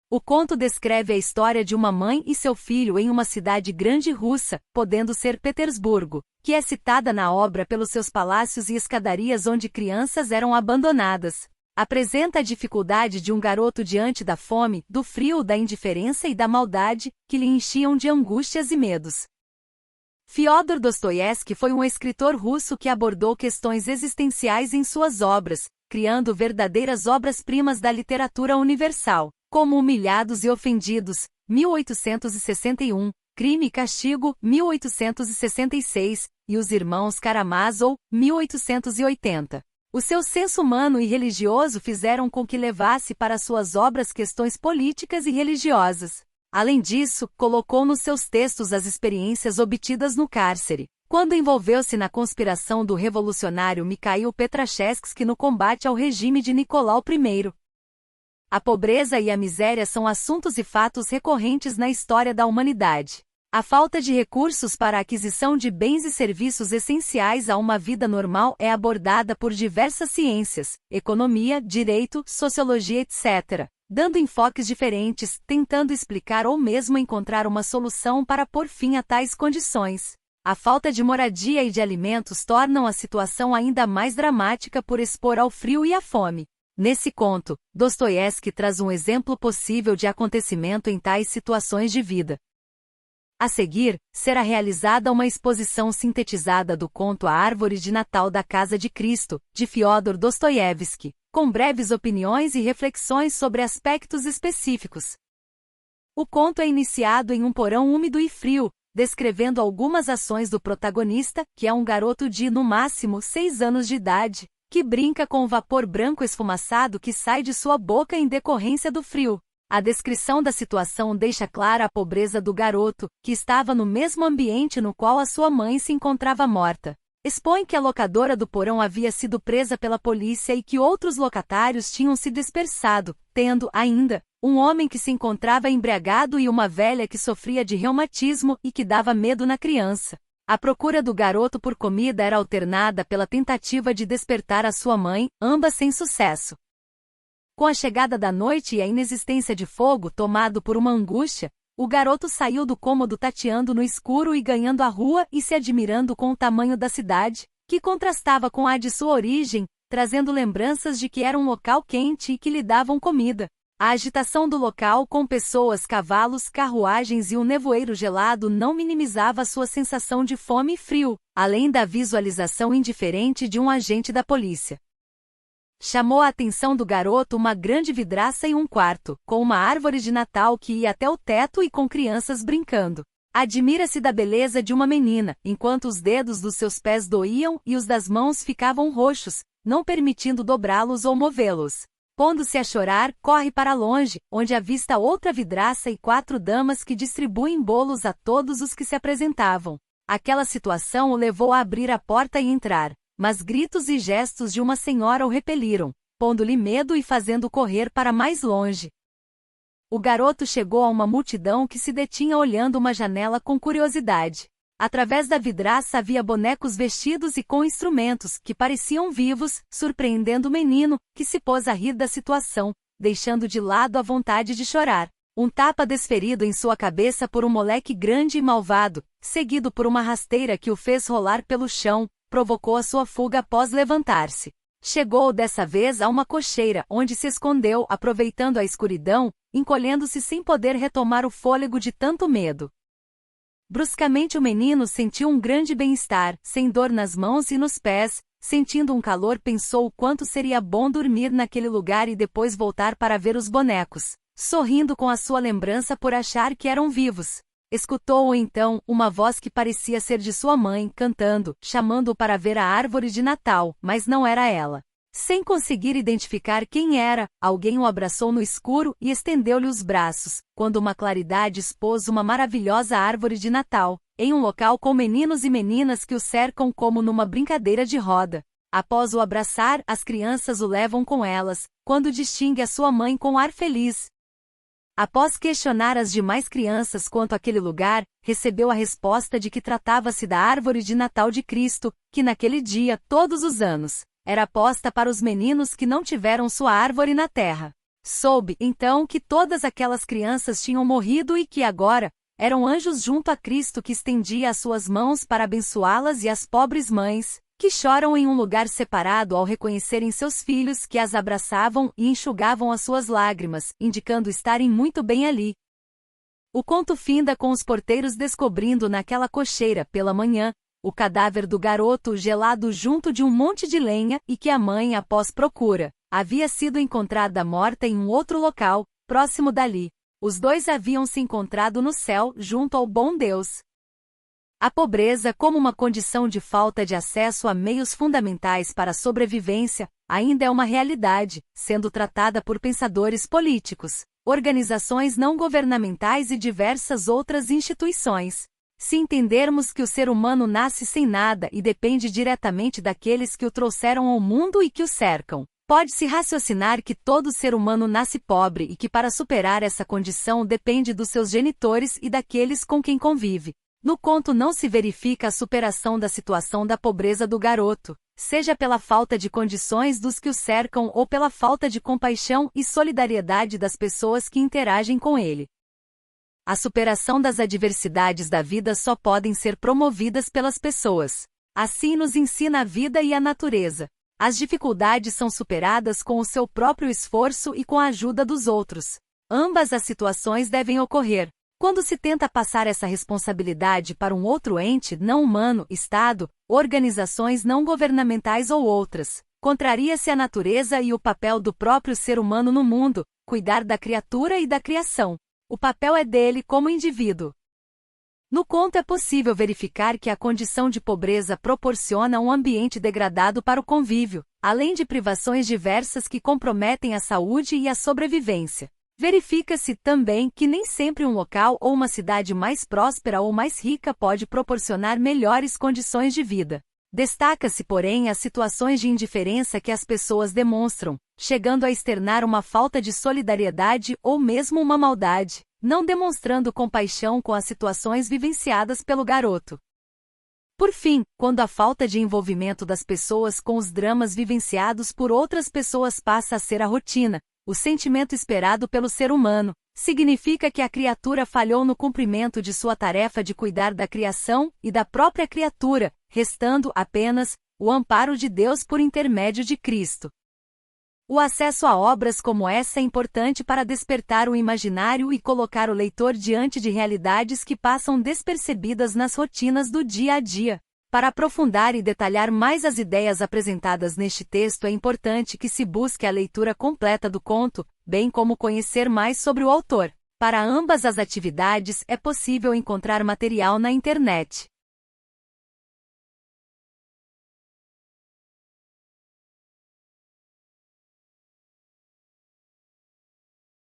O conto descreve a história de uma mãe e seu filho em uma cidade grande russa, podendo ser Petersburgo, que é citada na obra pelos seus palácios e escadarias onde crianças eram abandonadas. Apresenta a dificuldade de um garoto diante da fome, do frio, da indiferença e da maldade, que lhe enchiam de angústias e medos. Fyodor Dostoiévski foi um escritor russo que abordou questões existenciais em suas obras, criando verdadeiras obras-primas da literatura universal, como Humilhados e Ofendidos, 1861, Crime e Castigo, 1866, e Os Irmãos Karamazov, 1880. O seu senso humano e religioso fizeram com que levasse para suas obras questões políticas e religiosas. Além disso, colocou nos seus textos as experiências obtidas no cárcere, quando envolveu-se na conspiração do revolucionário Mikhail Petrashevsky no combate ao regime de Nicolau I. A pobreza e a miséria são assuntos e fatos recorrentes na história da humanidade. A falta de recursos para a aquisição de bens e serviços essenciais a uma vida normal é abordada por diversas ciências, economia, direito, sociologia, etc., dando enfoques diferentes, tentando explicar ou mesmo encontrar uma solução para pôr fim a tais condições. A falta de moradia e de alimentos tornam a situação ainda mais dramática por expor ao frio e à fome. Nesse conto, Dostoiévski traz um exemplo possível de acontecimento em tais situações de vida. A seguir, será realizada uma exposição sintetizada do conto A Árvore de Natal da Casa de Cristo, de Fyodor Dostoiévski, com breves opiniões e reflexões sobre aspectos específicos. O conto é iniciado em um porão úmido e frio, descrevendo algumas ações do protagonista, que é um garoto de, no máximo, 6 anos de idade, que brinca com o vapor branco esfumaçado que sai de sua boca em decorrência do frio. A descrição da situação deixa clara a pobreza do garoto, que estava no mesmo ambiente no qual a sua mãe se encontrava morta. Expõe que a locadora do porão havia sido presa pela polícia e que outros locatários tinham se dispersado, tendo, ainda, um homem que se encontrava embriagado e uma velha que sofria de reumatismo e que dava medo na criança. A procura do garoto por comida era alternada pela tentativa de despertar a sua mãe, ambas sem sucesso. Com a chegada da noite e a inexistência de fogo tomado por uma angústia, o garoto saiu do cômodo tateando no escuro e ganhando a rua e se admirando com o tamanho da cidade, que contrastava com a de sua origem, trazendo lembranças de que era um local quente e que lhe davam comida. A agitação do local com pessoas, cavalos, carruagens e um nevoeiro gelado não minimizava sua sensação de fome e frio, além da visualização indiferente de um agente da polícia. Chamou a atenção do garoto uma grande vidraça em um quarto, com uma árvore de Natal que ia até o teto e com crianças brincando. Admira-se da beleza de uma menina, enquanto os dedos dos seus pés doíam e os das mãos ficavam roxos, não permitindo dobrá-los ou movê-los. Pondo-se a chorar, corre para longe, onde avista outra vidraça e 4 damas que distribuem bolos a todos os que se apresentavam. Aquela situação o levou a abrir a porta e entrar, mas gritos e gestos de uma senhora o repeliram, pondo-lhe medo e fazendo correr para mais longe. O garoto chegou a uma multidão que se detinha olhando uma janela com curiosidade. Através da vidraça havia bonecos vestidos e com instrumentos, que pareciam vivos, surpreendendo o menino, que se pôs a rir da situação, deixando de lado a vontade de chorar. Um tapa desferido em sua cabeça por um moleque grande e malvado, seguido por uma rasteira que o fez rolar pelo chão, provocou a sua fuga após levantar-se. Chegou dessa vez a uma cocheira, onde se escondeu, aproveitando a escuridão, encolhendo-se sem poder retomar o fôlego de tanto medo. Bruscamente o menino sentiu um grande bem-estar, sem dor nas mãos e nos pés, sentindo um calor pensou o quanto seria bom dormir naquele lugar e depois voltar para ver os bonecos, sorrindo com a sua lembrança por achar que eram vivos. Escutou então uma voz que parecia ser de sua mãe, cantando, chamando-o para ver a árvore de Natal, mas não era ela. Sem conseguir identificar quem era, alguém o abraçou no escuro e estendeu-lhe os braços, quando uma claridade expôs uma maravilhosa árvore de Natal, em um local com meninos e meninas que o cercam como numa brincadeira de roda. Após o abraçar, as crianças o levam com elas, quando distingue a sua mãe com ar feliz. Após questionar as demais crianças quanto àquele lugar, recebeu a resposta de que tratava-se da árvore de Natal de Cristo, que naquele dia, todos os anos, era posta para os meninos que não tiveram sua árvore na terra. Soube, então, que todas aquelas crianças tinham morrido e que agora eram anjos junto a Cristo que estendia as suas mãos para abençoá-las e as pobres mães, que choram em um lugar separado ao reconhecerem seus filhos que as abraçavam e enxugavam as suas lágrimas, indicando estarem muito bem ali. O conto finda com os porteiros descobrindo naquela cocheira, pela manhã, o cadáver do garoto gelado junto de um monte de lenha e que a mãe, após procura, havia sido encontrada morta em um outro local, próximo dali. Os dois haviam se encontrado no céu, junto ao bom Deus. A pobreza, como uma condição de falta de acesso a meios fundamentais para a sobrevivência, ainda é uma realidade, sendo tratada por pensadores políticos, organizações não governamentais e diversas outras instituições. Se entendermos que o ser humano nasce sem nada e depende diretamente daqueles que o trouxeram ao mundo e que o cercam, pode-se raciocinar que todo ser humano nasce pobre e que para superar essa condição depende dos seus genitores e daqueles com quem convive. No conto não se verifica a superação da situação da pobreza do garoto, seja pela falta de condições dos que o cercam ou pela falta de compaixão e solidariedade das pessoas que interagem com ele. A superação das adversidades da vida só podem ser promovidas pelas pessoas. Assim nos ensina a vida e a natureza. As dificuldades são superadas com o seu próprio esforço e com a ajuda dos outros. Ambas as situações devem ocorrer. Quando se tenta passar essa responsabilidade para um outro ente não humano, Estado, organizações não governamentais ou outras, contraria-se a natureza e o papel do próprio ser humano no mundo, cuidar da criatura e da criação. O papel é dele como indivíduo. No conto é possível verificar que a condição de pobreza proporciona um ambiente degradado para o convívio, além de privações diversas que comprometem a saúde e a sobrevivência. Verifica-se também que nem sempre um local ou uma cidade mais próspera ou mais rica pode proporcionar melhores condições de vida. Destaca-se, porém, as situações de indiferença que as pessoas demonstram, chegando a externar uma falta de solidariedade ou mesmo uma maldade, não demonstrando compaixão com as situações vivenciadas pelo garoto. Por fim, quando a falta de envolvimento das pessoas com os dramas vivenciados por outras pessoas passa a ser a rotina, o sentimento esperado pelo ser humano, significa que a criatura falhou no cumprimento de sua tarefa de cuidar da criação e da própria criatura, restando apenas o amparo de Deus por intermédio de Cristo. O acesso a obras como essa é importante para despertar o imaginário e colocar o leitor diante de realidades que passam despercebidas nas rotinas do dia a dia. Para aprofundar e detalhar mais as ideias apresentadas neste texto é importante que se busque a leitura completa do conto, bem como conhecer mais sobre o autor. Para ambas as atividades é possível encontrar material na internet.